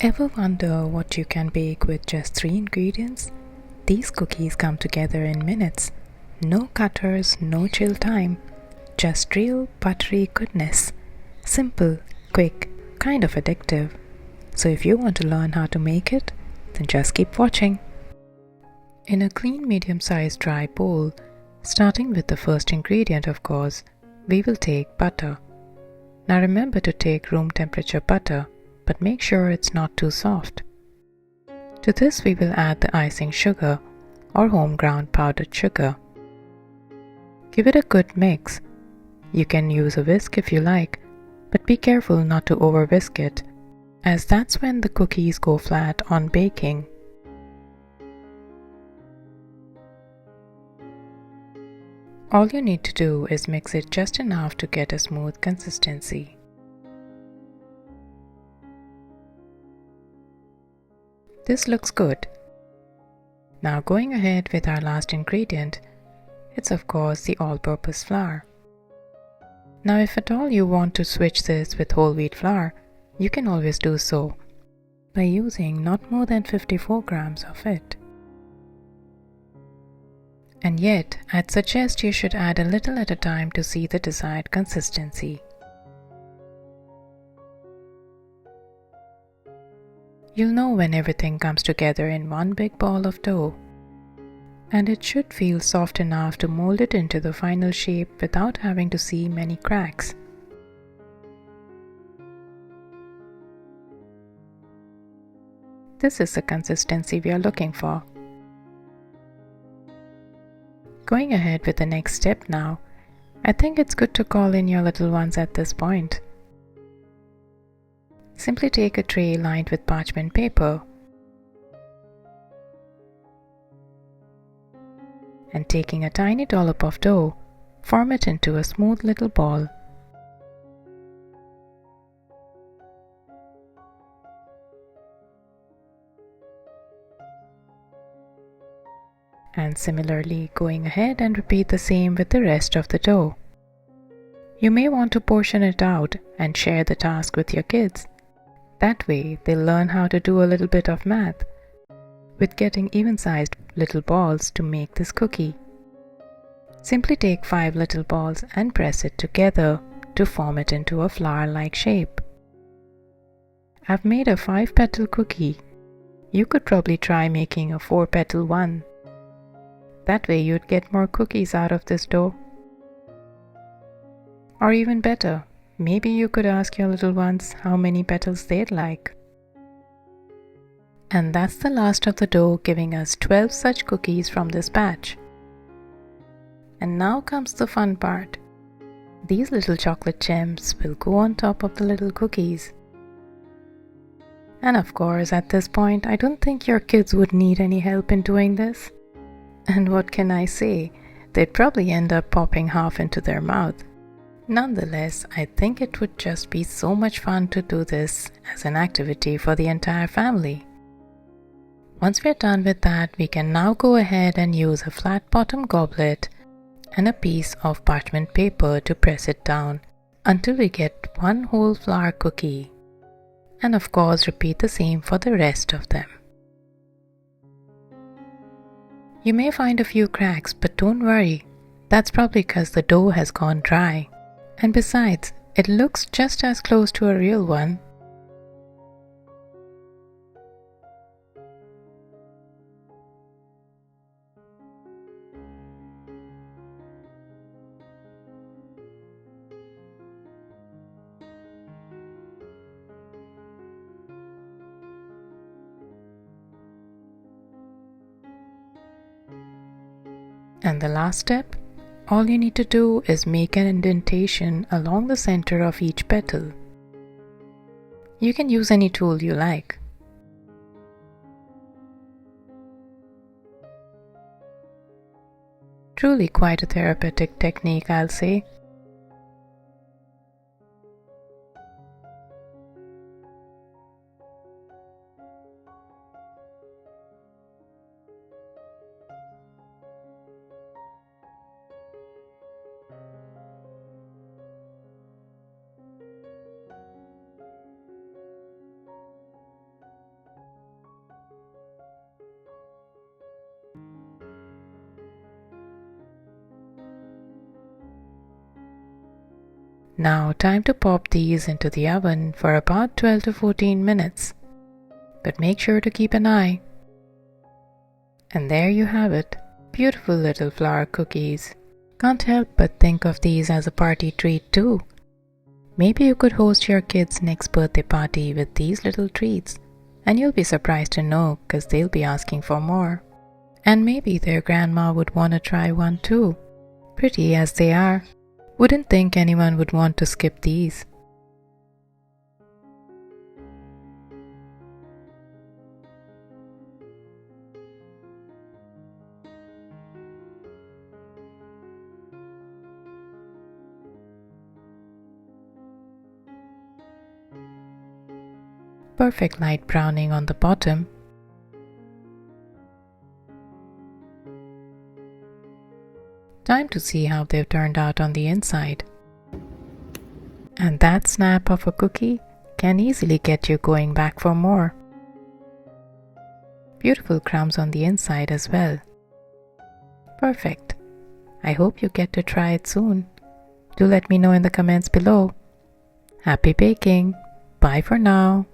Ever wonder what you can bake with just 3 ingredients? These cookies come together in minutes. No cutters, no chill time. Just real buttery goodness. Simple, quick, kind of addictive. So if you want to learn how to make it, then just keep watching. In a clean medium-sized dry bowl, starting with the first ingredient of course, we will take butter. Now remember to take room temperature butter, but make sure it's not too soft. To this we will add the icing sugar or home ground powdered sugar. Give it a good mix. You can use a whisk if you like, but be careful not to over whisk it, as that's when the cookies go flat on baking. All you need to do is mix it just enough to get a smooth consistency. This looks good. Now going ahead with our last ingredient, it's of course the all-purpose flour. Now if at all you want to switch this with whole wheat flour, you can always do so by using not more than 54 grams of it. And yet, I'd suggest you should add a little at a time to see the desired consistency. You'll know when everything comes together in one big ball of dough, and it should feel soft enough to mold it into the final shape without having to see many cracks. This is the consistency we are looking for. Going ahead with the next step now, I think it's good to call in your little ones at this point. Simply take a tray lined with parchment paper and taking a tiny dollop of dough, form it into a smooth little ball. And similarly going ahead and repeat the same with the rest of the dough. You may want to portion it out and share the task with your kids. That way they'll learn how to do a little bit of math with getting even-sized little balls to make this cookie. Simply take 5 little balls and press it together to form it into a flower-like shape. I've made a 5-petal cookie. You could probably try making a 4-petal one. That way you'd get more cookies out of this dough. Or even better, maybe you could ask your little ones how many petals they'd like. And that's the last of the dough, giving us 12 such cookies from this batch. And now comes the fun part. These little chocolate gems will go on top of the little cookies. And of course, at this point, I don't think your kids would need any help in doing this. And what can I say? They'd probably end up popping half into their mouth. Nonetheless, I think it would just be so much fun to do this as an activity for the entire family. Once we're done with that, we can now go ahead and use a flat bottom goblet and a piece of parchment paper to press it down until we get one whole flour cookie. And of course, repeat the same for the rest of them. You may find a few cracks, but don't worry. That's probably because the dough has gone dry. And besides, it looks just as close to a real one. And the last step? All you need to do is make an indentation along the center of each petal. You can use any tool you like. Truly quite a therapeutic technique, I'll say. Now time to pop these into the oven for about 12 to 14 minutes. But make sure to keep an eye. And there you have it, beautiful little flour cookies. Can't help but think of these as a party treat too. Maybe you could host your kids' next birthday party with these little treats, and you'll be surprised to know because they'll be asking for more. And maybe their grandma would want to try one too. Pretty as they are, wouldn't think anyone would want to skip these. Perfect light browning on the bottom. Time to see how they've turned out on the inside. And that snap of a cookie can easily get you going back for more. Beautiful crumbs on the inside as well. Perfect. I hope you get to try it soon. Do let me know in the comments below. Happy baking. Bye for now.